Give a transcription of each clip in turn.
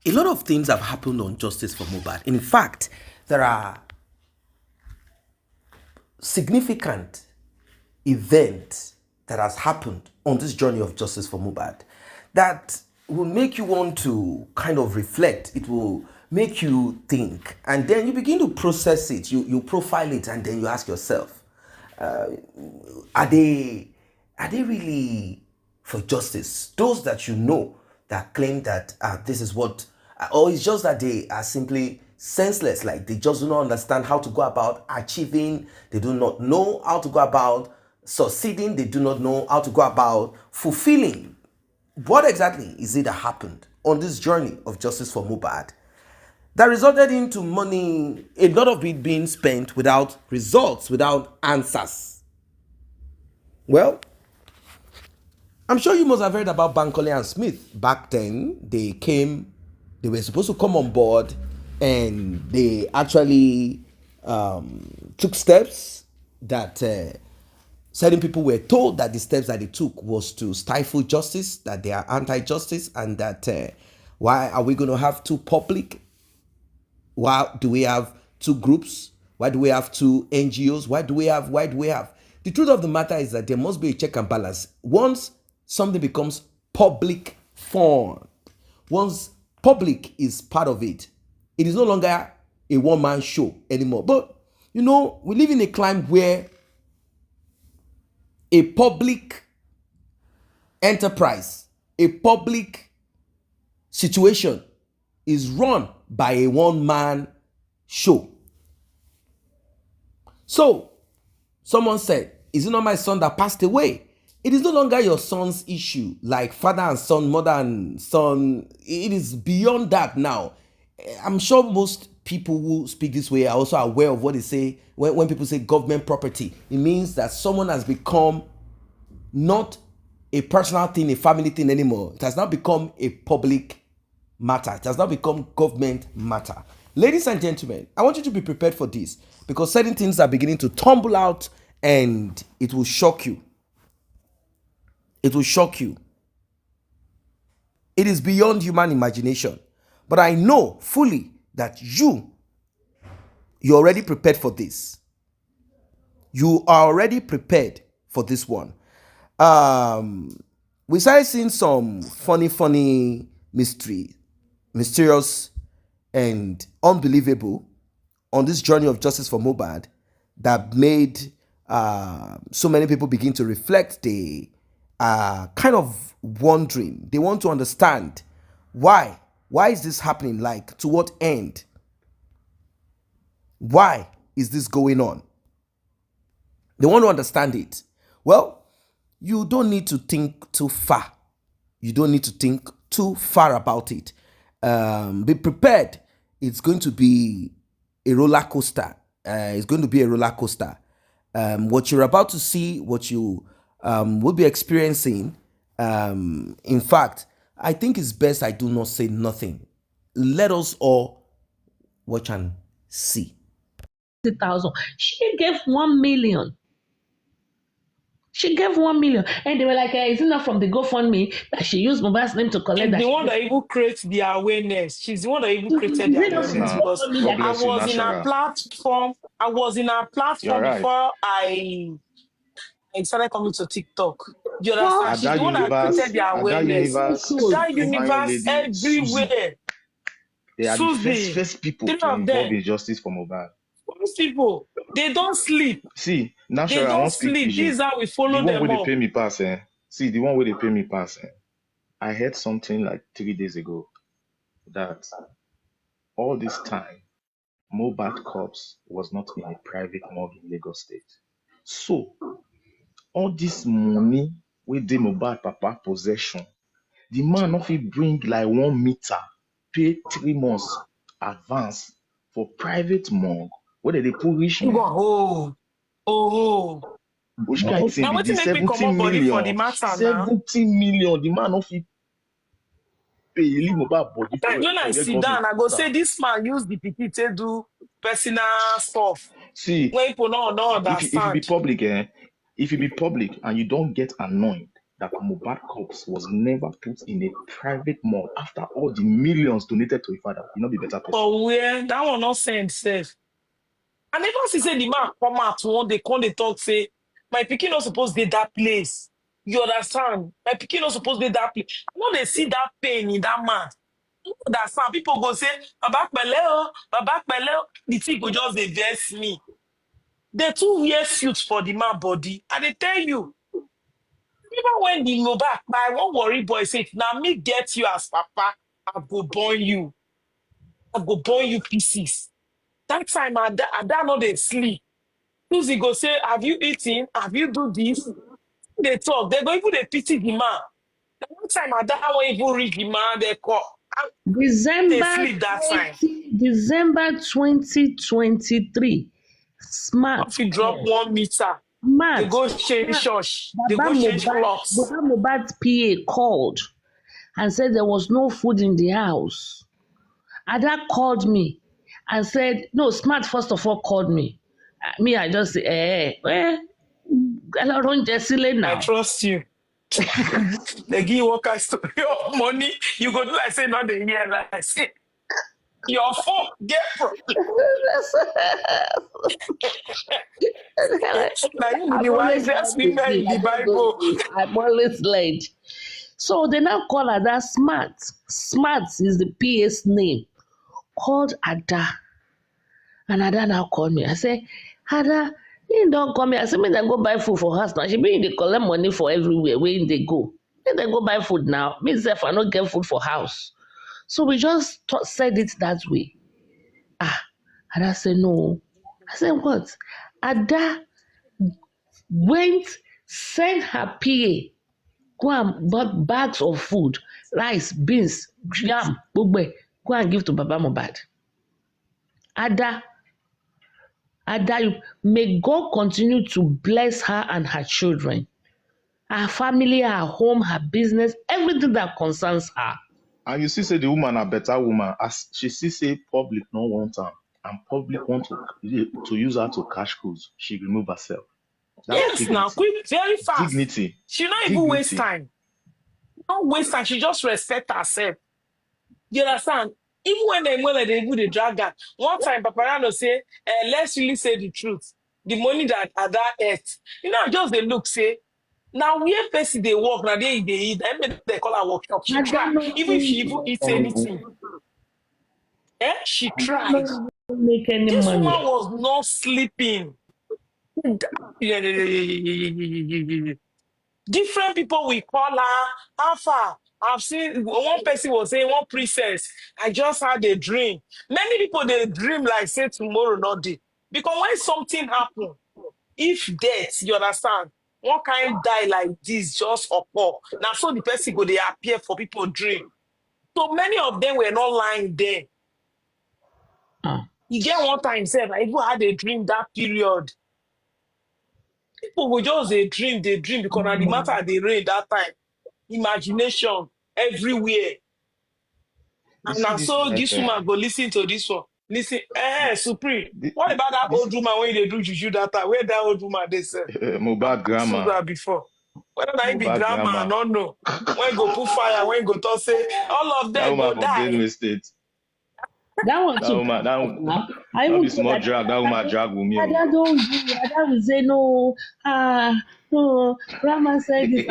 a lot of things have happened on Justice for Mohbad. In fact, there are significant events that has happened on this journey of Justice for Mohbad that will make you want to kind of reflect. It will make you think, and then you begin to process it. You profile it, and then you ask yourself, are they really for justice? Those that you know that claim that this is what, or it's just that they are simply senseless, like they just do not understand how to go about achieving, they do not know how to go about succeeding, they do not know how to go about fulfilling. What exactly is it that happened on this journey of Justice for Mohbad that resulted into money, a lot of it being spent without results, without answers? Well, I'm sure you must have heard about Bankole and Smith. Back then, they were supposed to come on board, and they actually took steps that certain people were told that the steps that they took was to stifle justice, that they are anti-justice, and that why are we going to have two public? Why do we have two groups? Why do we have two NGOs? Why do we have? The truth of the matter is that there must be a check and balance. Once something becomes public fund, once public is part of it, it is no longer a one-man show anymore. But, we live in a climate where a public enterprise, a public situation is run by a one-man show. So, someone said, is it not my son that passed away? It is no longer your son's issue, like father and son, mother and son. It is beyond that now. I'm sure most people who speak this way are also aware of what they say. When people say government property, it means that someone has become not a personal thing, a family thing anymore. It has now become a public matter. It has now become government matter. Ladies and gentlemen, I want you to be prepared for this, because certain things are beginning to tumble out, and it will shock you. It will shock you. It is beyond human imagination. But I know fully that you're already prepared for this. You are already prepared for this one. We started seeing some funny mysterious and unbelievable on this journey of Justice for Mohbad that made so many people begin to reflect. They are kind of wondering. They want to understand why. Why is this happening? Like, to what end? Why is this going on? They want to understand it. Well, you don't need to think too far. You don't need to think too far about it. Be prepared. It's going to be a roller coaster. It's going to be a roller coaster. What you're about to see, what you will be experiencing, in fact, I think it's best I do not say nothing. Let us all watch and see. 1,000. She gave 1 million. She gave 1 million, and they were like, "Is it not from the GoFundMe that she used Mohbad's name to collect?" She's the one that even creates the awareness. She's the one that even created the awareness, because I was in her platform. I was in her platform before I started coming to TikTok. Do you understand? She's the one that created the awareness. That universe everywhere. They are the first people to involve in Justice for Mohbad. Most people, they don't sleep. See, naturally, they don't sleep. This is how we follow them up. The one where they pay me pass, See, the one where they pay me pass, I heard something like 3 days ago that all this time, Mohbad corpse was not in a private morgue in Lagos State. So, all this money with the Mohbad papa possession, the man of it bring like 1 meter, pay 3 months advance for private morgue. What did they put rich man? Which guy is now, what you make me come up body for the matter 70 million. The man of it pay leave Mohbad body. When I sit down, I go say this man use the PP to do personal stuff. See, when people don't understand. If you be public, if you be public and you don't get annoyed that Mohbad corpse was never put in a private mall after all the millions donated to a father, you not be better person. But where that one not send safe. And even she say the man come out one day, come they talk, say, my pikin not supposed to be that place. You understand? My pikin not supposed to be that place. I know they see that pain in that man. You understand? People go say, Baba Pele, Baba Pele. The thing go just dey vex me. They too wear suits for the man body. And they tell you, even when the Mohbad, I won't worry boy say, now me get you as papa, I go burn you. I go burn you pieces. That time I know they sleep. Tuesday go say, have you eaten? Have you do this? They talk. They go even they pity the man. The one time I won't even reach the man, they call. They sleep that time. December 2023. Smart. If you drop 1 meter, Smart. they go change church. They Baba go change clocks. Mohbad's PA called and said there was no food in the house. Ada called me and said, no, Smart first of all called me. Me, I just say, now. I trust you. They give you one kind of story of money. You go do like say not the year like I say. Your phone get problem. Now you be the wisest women in the Bible. I'm always late. So they now call Ada Smart. Smart is the PA's name. Called Ada. And Ada now called me. I say, Ada, you don't call me. I say, me then go buy food for house now. She mean they collect money for everywhere. Where they go? Me then go buy food now. Me say if I not get food for house. So we just said it that way. And I said, no. I said, what? Ada went, sent her PA, go and bought bags of food, rice, beans, yam, bugbe, go and give to Baba Mohbad. Ada, may God continue to bless her and her children, her family, her home, her business, everything that concerns her. And you see, say the woman a better woman. As she see, say public no want her, and public want to use her to cash cruise. She remove herself. That's yes, dignity. Now quick, very fast. Dignity. She not even waste time. Don't waste time. She just respect herself. You understand? Even when they drag her. One time, Paparano say, let's really say the truth. The money that Ada ate. You know, just they look say. Now where person they work, now they eat. They call her workshop. She tried. Even if she even eats anything. She tried. Make any this money. woman was not sleeping. Different people will call her Alpha. I've seen one person was saying, one princess, I just had a dream. Many people they dream like say tomorrow, not day. Because when something happen, if death, you understand, one kind die like this just occur. Now so the person go they appear for people dream. So many of them were not lying there. You get one time said I even had a dream that period. People will just they dream because now the matter they rain that time. Imagination everywhere. And now so this woman go listen to this one. Listen, Supreme. What about that old woman when they do juju that time? Where that old woman they say? Mohbad grandma. That before. Whether that be grandma, I don't know. When go put fire, when go to say all of them go die. That one too. That woman be small drag. That woman drag with me. I don't do. I will say no. No. Grandma said this.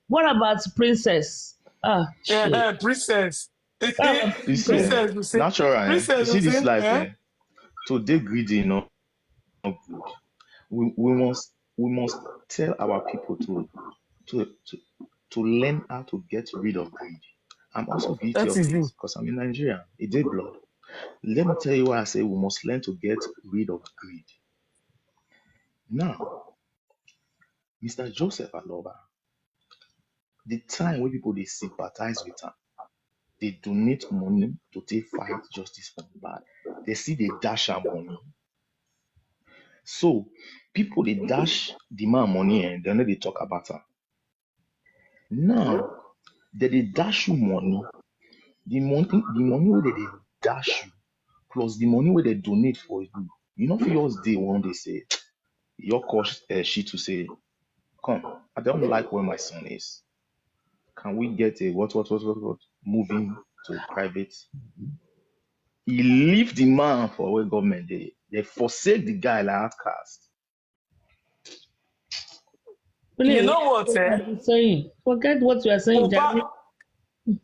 What about princess? Princess. Princess will say. Natural. Princess you see this life. To dig greedy, not good. We must tell our people to learn how to get rid of greed. I'm also guilty of this because I'm in Nigeria. It did blood. Let me tell you why I say we must learn to get rid of greed. Now, Mr. Joseph Aloba, the time when people they sympathize with him, they donate money to take fight justice for Mohbad. They see they dash her money. So people they dash the man money and then they talk about her. Now that they dash you money, the money where they dash you plus the money where they donate for you, you know for yours day one they say your cost she to say come, I don't like where my son is. Can we get a what, moving to private? He leave the man for where government they forsake the guy like outcast. You Please, know what, eh? saying. Forget what you are saying, Jerry. You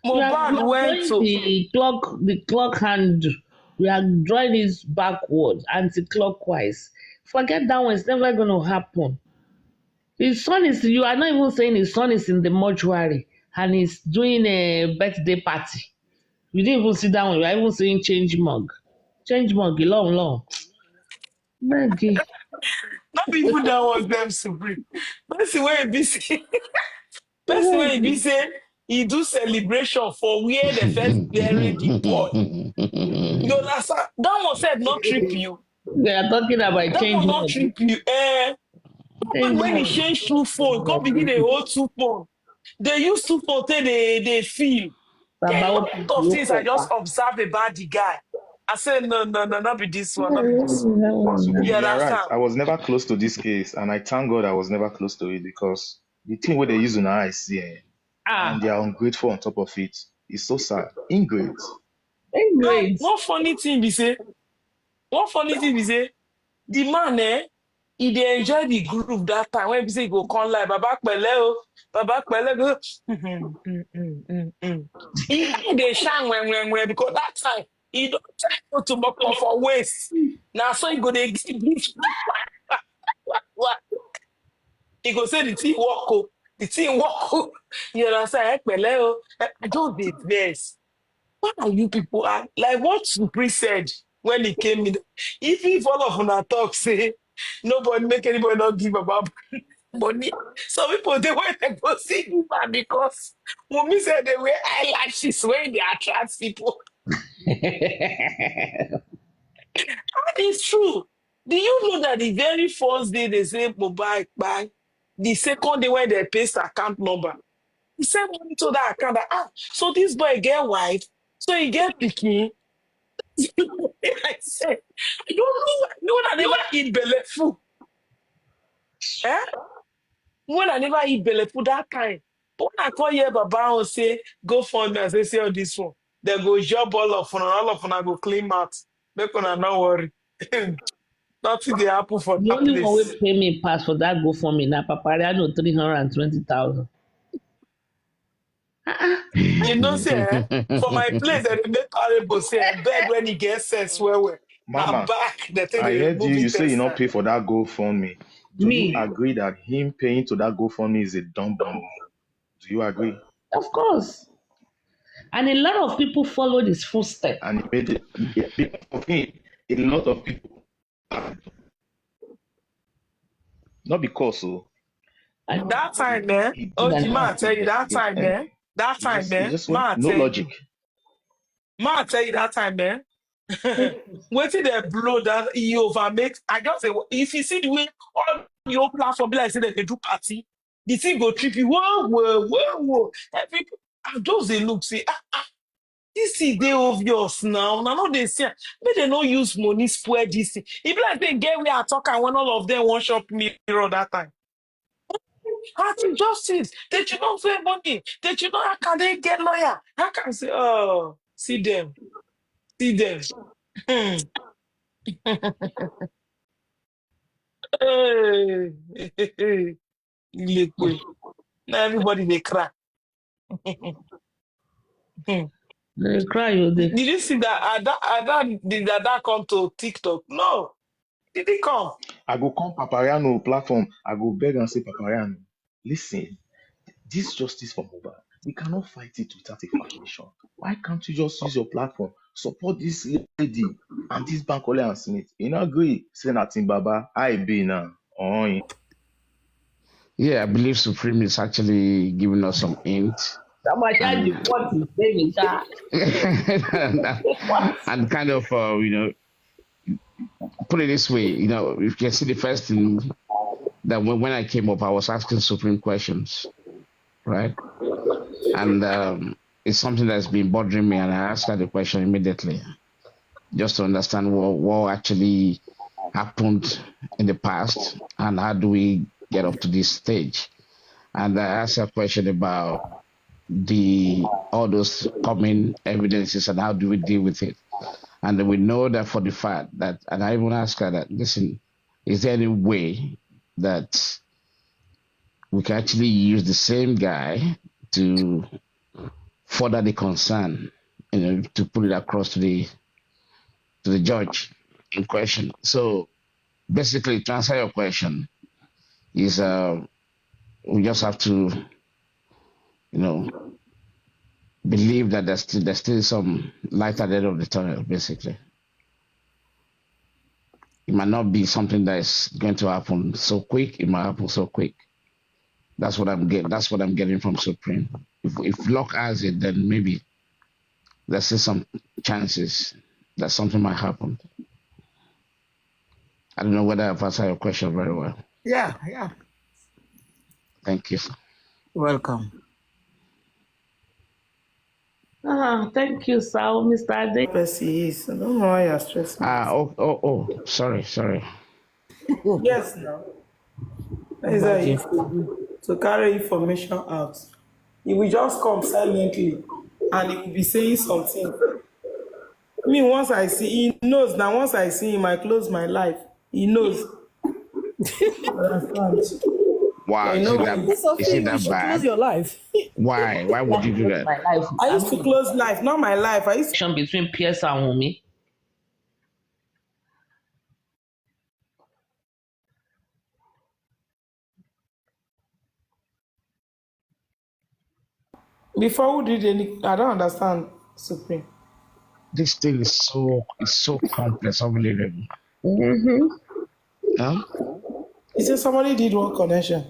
Mohbad are went drawing to the clock hand. We are drawing it backwards, anti-clockwise. Forget that one. It's never going to happen. His son is. You are not even saying his son is in the mortuary and he's doing a birthday party. You didn't even sit down. You are even saying change mug, long, long. Maggie. not even that was them supreme. Person where he be say, person where he be say he do celebration for where they first buried the boy. You understand? That one said not trip you. They are talking about That change one not mug. trip you. Change When he mug. change two phone, come begin a whole two phone. They use two phone till they feel. There are a About lot of things I just observe about the guy. I said, no, not be this one, not be this one. You Supreme, you are right. understand? I was never close to this case, and I thank God I was never close to it because the thing where they use on our eyes, and they are ungrateful on top of it. It's so sad. Ingrate. And Great. one funny thing be say, the man, he dey enjoy the group that time when he say he go come live, Baba Pele o, Baba Pele go, he dey shine when because that time he don't try to mock off for waste. Now so he go dey give what? He go say the thing work o, the thing work o. You understand? Pele o, I just dey vex. Why are you people like what Supri said when he came in? If all of una talk say nobody make anybody not give about money, some people they went to go see Uber because Mumi said they wear eyelashes when they attract people. And it's true. Do you know that the very first day they say Mohbad buy, the second day when they paste account number, he sent money to that account that, so this boy get wife, so he get pikin. I said, I don't know. No one I never eat belly food. Eh? When I never eat belly food that time. But when I call here Baba and say, go fund me, I say all this one. They go job all of them I go clean out. Make una not worry. Nothing they happen for The that only one place. will pay me pass for that go for me now, Papariano 320,000. You know, say, for my place, they make horrible say, bed when he gets sense well. I'm Mama, back. They think I they heard you. remove You it say you not tester. pay for that GoFundMe. Do you Me, agree that him paying to that GoFundMe is a dumb move? Do you agree? of course. And a lot of people followed his footsteps. And he made it. Because of him, a lot of people. Not because so. And That time, man. He did Okay, not man, I tell you that investigate time, man. anything. That time, He man. just went Man, I no tell you. logic. Man, I tell you that time, man. Wait till they blow that he over make. I just say, if you see the way all your platform be like say that they do party, the thing go trip you. Whoa. Every I just they look say, this is they obvious now. Now no they say, but they no use money spoil this thing. It be like they get where I talk and when all of them one shop mirror that time. Party justice. They should not pay money. They should not. How can they get lawyer? How can I say, oh, see them. See them. Hmm. Hey. Liquid. Now everybody they cry. Hmm. they cry, they Did you see that? Did that come to TikTok? No. Did it come? I go come Papariano platform. I go beg and say, Papariano, listen, this justice for Mohbad, we cannot fight it without a foundation. Why can't you just use your platform, support this lady and this Bankole and Smith? You know, agree, say nothing, Baba. I be now. Oh, Yeah, I believe Supreme is actually giving us some hint somebody had the and what is saying, and kind of put it this way, if you can see the first thing that when I came up, I was asking Supreme questions, right? And it's something that's been bothering me, and I asked her the question immediately, just to understand what actually happened in the past and how do we get up to this stage. And I asked a question about all those common evidences and how do we deal with it. And we know that for the fact that, and I even asked her that, listen, is there any way that we can actually use the same guy to further the concern, to put it across to the judge in question? So basically, to answer your question, is we just have to, believe that there's still some light at the end of the tunnel. Basically, it might not be something that is going to happen so quick. It might happen so quick. That's what I'm getting. That's what I'm getting from Supreme. If luck has it, then maybe there's still some chances that something might happen. I don't know whether I've answered your question very well. Yeah. Thank you. Welcome. Thank you, sir, Mr. Ade. Percy is. I don't know why you're stressing. Sorry. Yes, no. That is how you do to carry information out. He will just come silently and he will be saying something. Me, once I see, he knows. Now, once I see him, I close my life. He knows. Wow, is it that bad? Close your life. Why? Why would you do that? My life. I used to close life, not my life. I used to between Pierce and Wumi. before who did any. I don't understand, Supreme. This thing is so complex, unbelievable. Mm-hmm. He said somebody did one connection.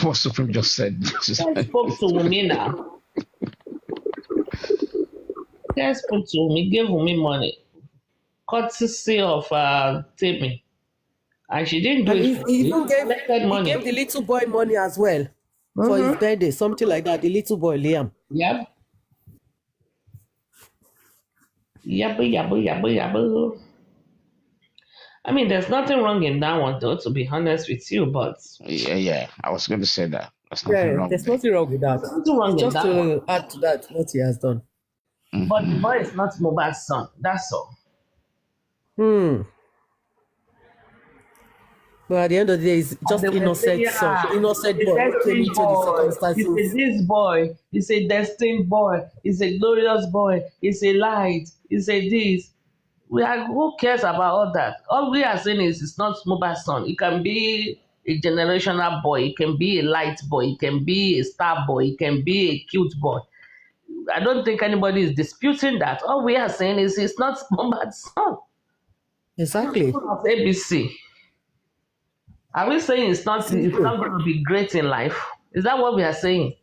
What Supreme just said. I spoke to Wumi now. I spoke to Wumi, gave Wumi money, courtesy of Timmy, and she didn't do And it. he gave the little boy money as well for his birthday, something like that. The little boy Liam. Yep. Yabba. I mean, there's nothing wrong in that one, though, to be honest with you, but... Yeah, I was going to say that. There's nothing wrong there's nothing wrong with that. Nothing wrong just to one. add to that, what he has done. Mm-hmm. But the boy is not Mohbad's son, that's all. But at the end of the day, it's just innocent son, innocent boy who came into the circumstances. He's this boy, he's a destined boy, he's a glorious boy, he's a light, he's a this. Who cares about all that? All we are saying is it's not Mohbad's son. It can be a generational boy, it can be a light boy, it can be a star boy, it can be a cute boy. I don't think anybody is disputing that. All we are saying is it's not Mohbad's son. Exactly. ABC. Are we saying it's not going to be great in life? Is that what we are saying?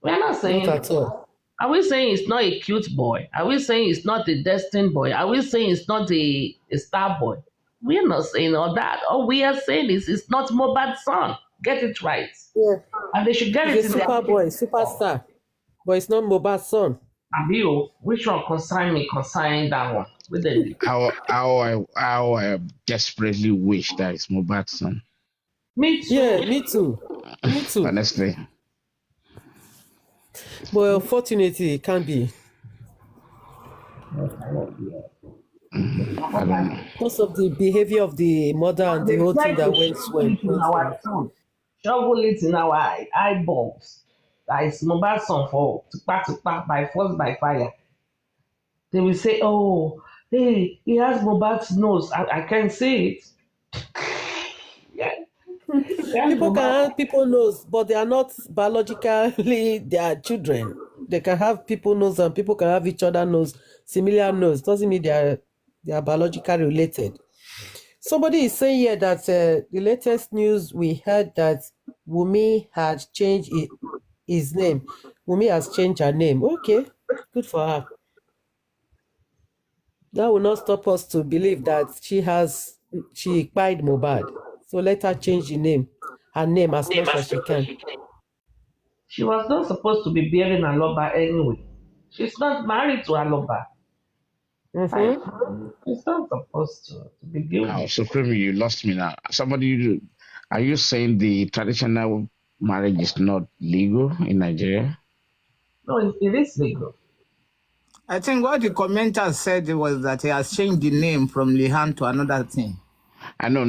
We are not saying. Not at all. Are we saying it's not a cute boy? Are we saying it's not a destined boy? Are we saying it's not a star boy? We are not saying all that. All we are saying is it's not Mohbad's son. Get it right. Yeah. And they should get He's it a super boy, superstar. But it's not Mohbad's son. Abio, which one concerning that one? With the How I desperately wish that it's Mohbad's son. Me too. Yeah, me too. Honestly. Well, unfortunately, it can't be. I don't know. Because of the behavior of the mother and the whole thing that went well. Shovel it in our eyeballs. That is Mohbad's son for tupa by force by fire. They will say, oh, hey, he has Mohbad's nose. I can see it. Yeah. People can have people nose, but they are not biologically their children. They can have people nose and people can have each other nose, similar nose. Doesn't mean they are biologically related. Somebody is saying here that the latest news we heard that Wumi had changed his name. Wumi has changed her name. Okay, good for her. That will not stop us to believe that she pied Mohbad. So let her change her name as much as she can. She was not supposed to be bearing Aloba anyway. She's not married to Aloba. She's not supposed to be doing. Supreme, you lost me now. Somebody Are you saying the traditional marriage is not legal in Nigeria? No, it is legal. I think what the commenter said was that he has changed the name from Lihan to another thing. I know.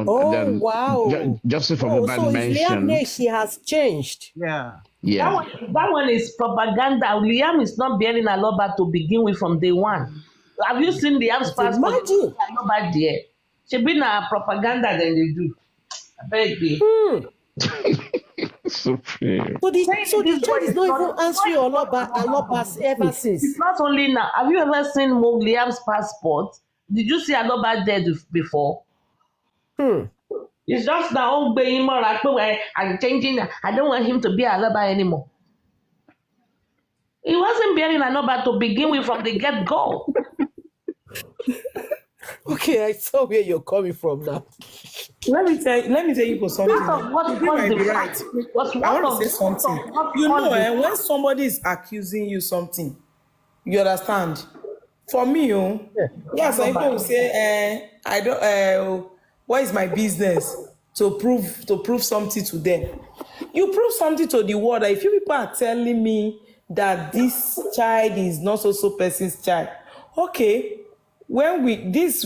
Oh, wow. Justice for Oh, Mohbad so is Liam name mentioned. she has changed? Yeah. Yeah. That one is propaganda. Liam is not bearing Aloba to begin with from day one. Have you seen Liam's But passport? imagine. Aloba there. She been a propaganda than they do. I beg you. Supreme. So the This boy child is not even answering Aloba ever since. It's not only now. Have you ever seen Liam's passport? Did you see Aloba there before? It's just now own being more like I'm changing. I don't want him to be Aloba anymore. He wasn't bearing Aloba to begin with from the get-go. Okay, I saw where you're coming from now. Let me tell you for something. What You might caused be the right. fight was I one want to of say something. what You caused know, when somebody is accusing you something, you understand? For me, yes, some people will say, I don't. What is my business to prove something to them? You prove something to the world. If you people are telling me that this child is not so person's child, okay. When we gave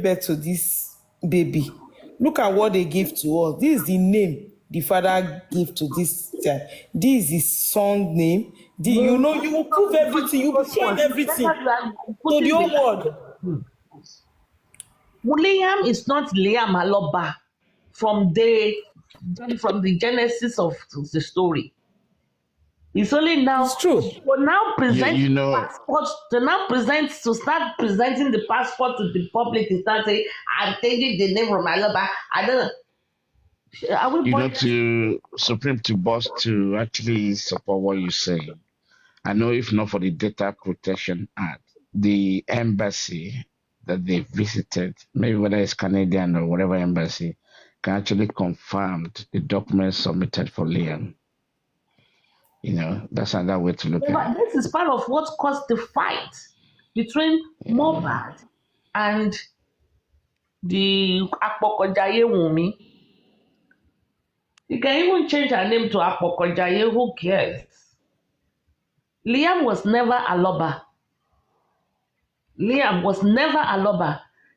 birth to this baby, look at what they give to us. This is the name the father gave to this child. This is his son name. You will prove everything, you will share everything to the whole world. Liam is not Liam Aloba from the genesis of the story. It's only now It's true. to start presenting the passport to the public and start saying, I'm taking the name from Aloba. I don't know. To Supreme to boss to actually support what you say. I know if not for the Data Protection Act, the embassy that they visited, maybe whether it's Canadian or whatever embassy, can actually confirm the documents submitted for Liam. That's another way to look at it. This is part of what caused the fight between Mohbad and the Apokojaye Wunmi. You can even change her name to Apokojaye, who cares? Liam was never Aloba.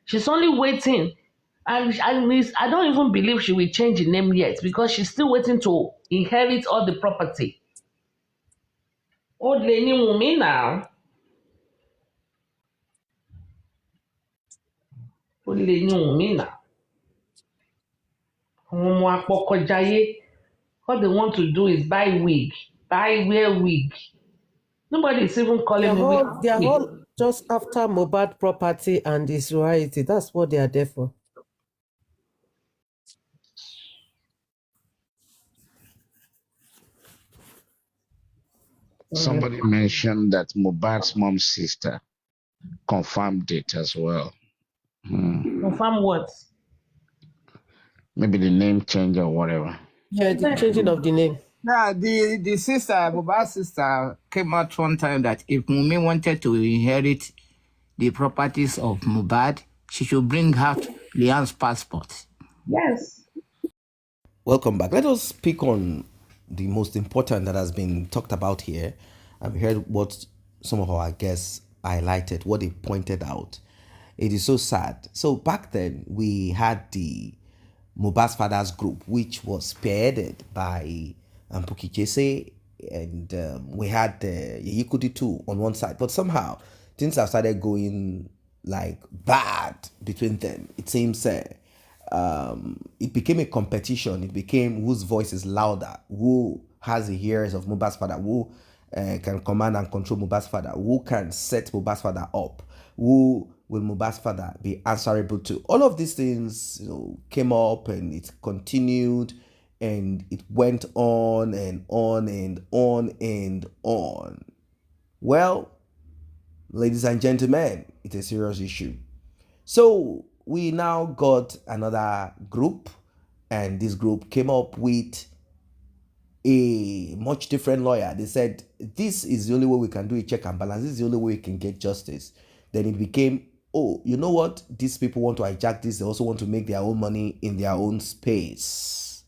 She's only waiting. And I don't even believe she will change the name yet because she's still waiting to inherit all the property. Old Lady Wunmi now. Old Lady Wunmi now. What they want to do is buy wear wig. Nobody is even calling me. They are all just after Mohbad property and his royalty. That's what they are there for. Somebody mentioned that Mohbad's mom's sister confirmed it as well. Confirm what? Maybe the name change or whatever. Yeah, the changing of the name. Yeah, the sister, Mohbad's sister, came out one time that if Wunmi wanted to inherit the properties of Mohbad, she should bring out Liam's passport. Yes. Welcome back. Let us speak on the most important that has been talked about here. I've heard what some of our guests highlighted, what they pointed out. It is so sad. So back then, we had the Mohbad's Fathers group, which was spearheaded by Puki Jesse, and we had Yekudi too on one side. But somehow, things have started going like bad between them. It seems it became a competition. It became whose voice is louder, who has the ears of Mohbad's father, who can command and control Mohbad's father, who can set Mohbad's father up, who will Mohbad's father be answerable to. All of these things, came up and it continued and it went on and on and on and on. Well, ladies and gentlemen, it's a serious issue. So we now got another group, and this group came up with a much different lawyer. They said, this is the only way we can do a check and balance. This is the only way we can get justice. Then it became oh, you know what? These people want to hijack this. They also want to make their own money in their own space.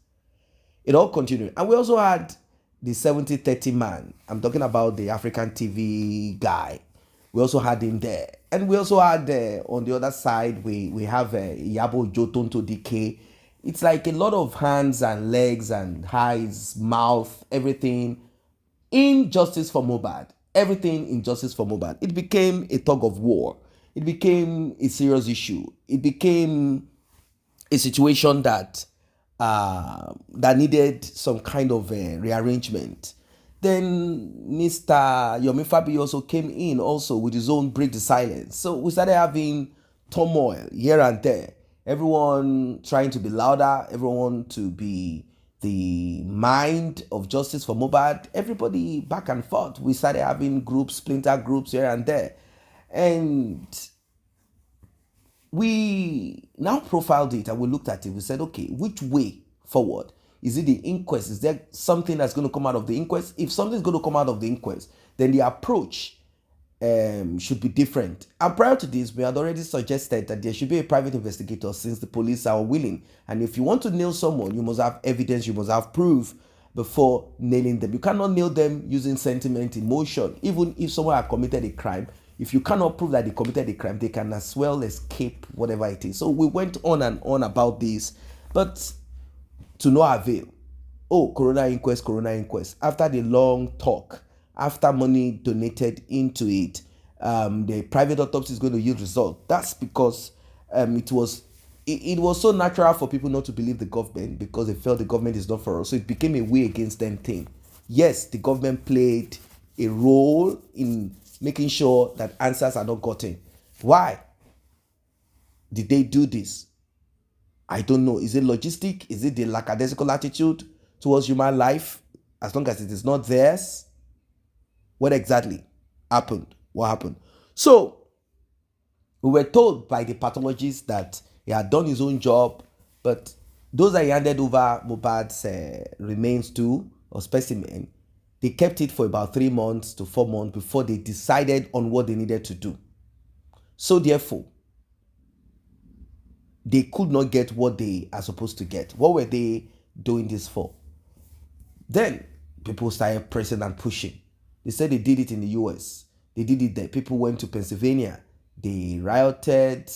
It all continued. And we also had the 70-30 man. I'm talking about the African TV guy. We also had him there. And we also had, on the other side, we have Yabo Jotonto DK. It's like a lot of hands and legs and eyes, mouth, everything in justice for Mohbad. Everything in justice for Mohbad. It became a tug of war. It became a serious issue. It became a situation that that needed some kind of rearrangement. Then Mr. Yomi Fabi also came in also with his own break the silence. So we started having turmoil here and there. Everyone trying to be louder, everyone to be the mind of justice for Mohbad, everybody back and forth. We started having groups, splinter groups here and there. And we now profiled it and we looked at it. We said, okay, which way forward? Is it the inquest? Is there something that's going to come out of the inquest? If something's going to come out of the inquest, then the approach should be different. And prior to this, we had already suggested that there should be a private investigator since the police are unwilling. And if you want to nail someone, you must have evidence, you must have proof before nailing them. You cannot nail them using sentiment, emotion. Even if someone has committed a crime, if you cannot prove that they committed a crime, they can as well escape whatever it is. So we went on and on about this, but to no avail. Oh, Corona inquest. After the long talk, after money donated into it, the private autopsy is going to yield result. That's because it was so natural for people not to believe the government because they felt the government is not for us. So it became a way against them thing. Yes, the government played a role in making sure that answers are not gotten. Why did they do this? I don't know. Is it logistic? Is it the lackadaisical attitude towards human life? As long as it is not theirs, what exactly happened? What happened? So we were told by the pathologist that he had done his own job, but those that he handed over Mohbad's remains to, or specimen, they kept it for about 3 months to 4 months before they decided on what they needed to do. So therefore, they could not get what they are supposed to get. What were they doing this for? Then people started pressing and pushing. They said they did it in the US. They did it there. People went to Pennsylvania. They rioted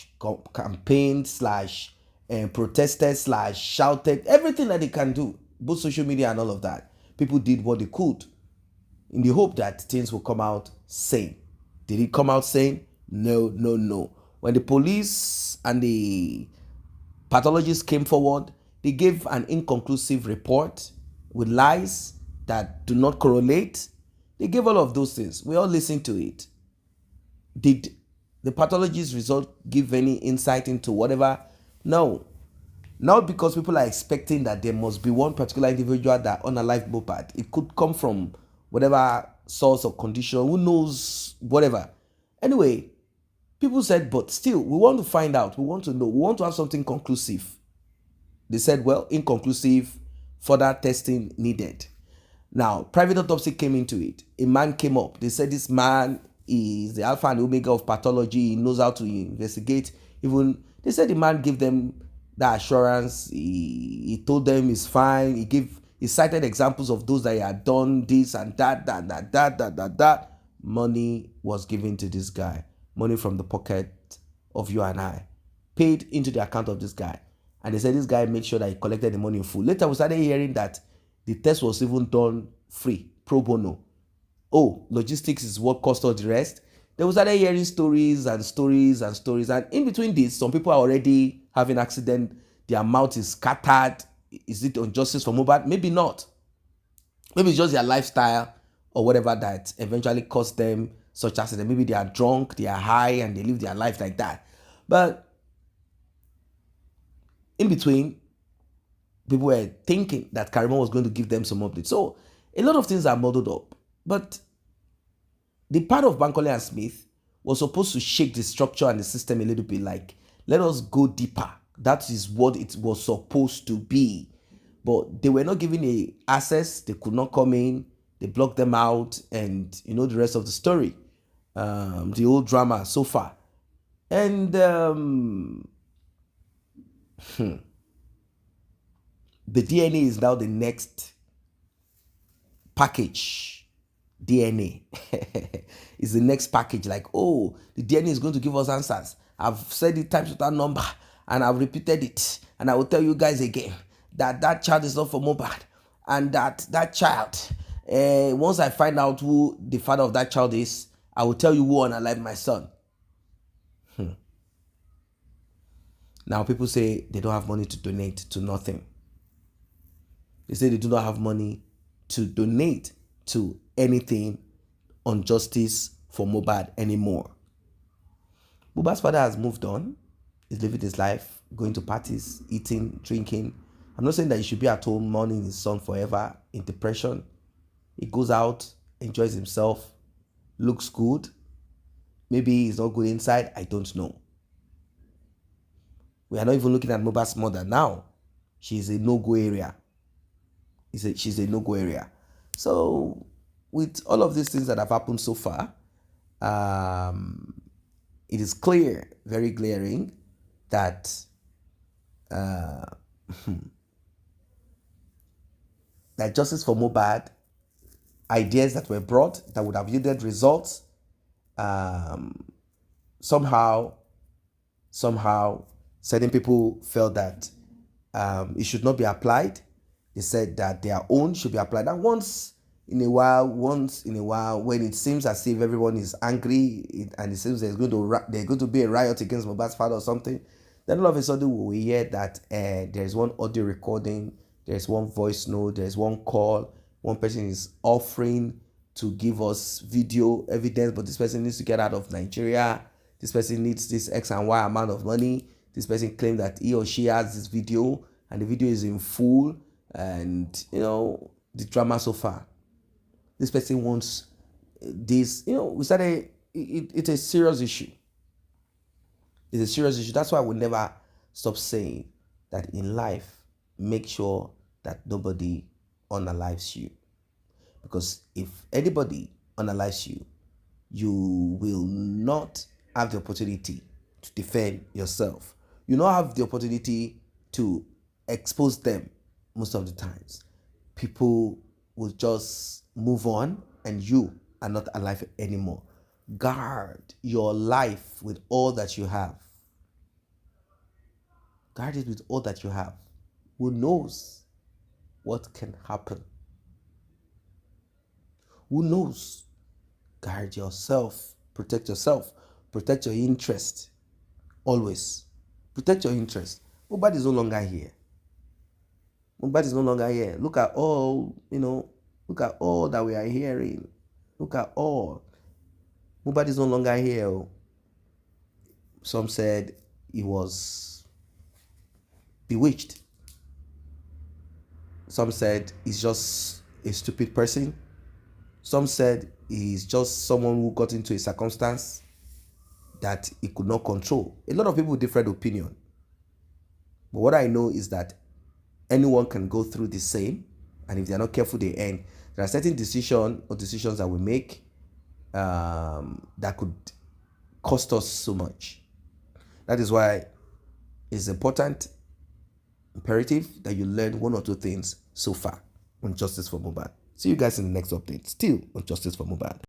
/ campaigned / protested / shouted. Everything that they can do. Both social media and all of that. People did what they could in the hope that things will come out sane. Did it come out sane? No. When the police and the pathologists came forward, they gave an inconclusive report with lies that do not correlate. They gave all of those things. We all listened to it. Did the pathologist result give any insight into whatever? No. Not because people are expecting that there must be one particular individual that unalived Mohbad. It could come from whatever source or condition. Who knows? Whatever. Anyway, people said, but still, we want to find out. We want to know. We want to have something conclusive. They said, well, inconclusive, further testing needed. Now, private autopsy came into it. A man came up. They said this man is the alpha and omega of pathology. He knows how to investigate. Even they said the man gave them the assurance. He told them he's fine. He cited examples of those that he had done this and that. Money was given to this guy. Money from the pocket of you and I. Paid into the account of this guy. And they said this guy made sure that he collected the money in full. Later, we started hearing that the test was even done free, pro bono. Oh, logistics is what cost all the rest. Then we started hearing stories. And in between this, some people are already having accident. Their mouth is scattered. Is it injustice for Mohbad? Maybe not. Maybe it's just their lifestyle or whatever that eventually caused them such accident. Maybe they are drunk, they are high, and they live their life like that. But in between, people were thinking that Karima was going to give them some updates. So a lot of things are muddled up. But the part of Bankole and Smith was supposed to shake the structure and the system a little bit, like, let us go deeper. That is what it was supposed to be. But they were not given a access. They could not come in. They blocked them out. And you know the rest of the story. The old drama so far. And the DNA is now the next package. DNA is the next package. Like, oh, the DNA is going to give us answers. I've said it times without number, and I've repeated it, and I will tell you guys again that that child is not for Mohbad, and that child, once I find out who the father of that child is, I will tell you who unalived my son. Now people say they don't have money to donate to nothing. They say they do not have money to donate to anything on justice for Mohbad anymore. Mohbad's father has moved on. He's living his life, going to parties, eating, drinking. I'm not saying that he should be at home mourning his son forever in depression. He goes out, enjoys himself, looks good. Maybe he's not good inside. I don't know. We are not even looking at Mohbad's mother now. She's a no-go area. She's a no-go area. So with all of these things that have happened so far, it is clear, very glaring, that that justice for Mohbad, ideas that were brought that would have yielded results, somehow certain people felt that it should not be applied. They said that their own should be applied. And once in a while, when it seems as if everyone is angry and it seems there's going to be a riot against Mohbad's father or something, then all of a sudden we hear that there's one audio recording, there's one voice note, there's one call, one person is offering to give us video evidence, but this person needs to get out of Nigeria. This person needs this X and Y amount of money. This person claimed that he or she has this video and the video is in full, and the drama so far. This person wants this. We started. It's a serious issue. It's a serious issue. That's why I will never stop saying that in life, make sure that nobody unalives you. Because if anybody unalives you, you will not have the opportunity to defend yourself. You not have the opportunity to expose them most of the times. People will just move on and you are not alive anymore. Guard your life with all that you have. Guard it with all that you have. Who knows what can happen? Who knows? Guard yourself. Protect yourself. Protect your interest. Always. Protect your interest. Mohbad is no longer here. Mohbad is no longer here. Look at all, look at all that we are hearing. Look at all. Mohbad is no longer here. Some said he was bewitched. Some said he's just a stupid person. Some said he's just someone who got into a circumstance that he could not control. A lot of people with different opinion. But what I know is that anyone can go through the same, and if they're not careful, they end. There are certain decisions that we make that could cost us so much. That is why it's important, imperative, that you learn one or two things so far on Justice for Mohbad. See you guys in the next update, still on Justice for Mohbad.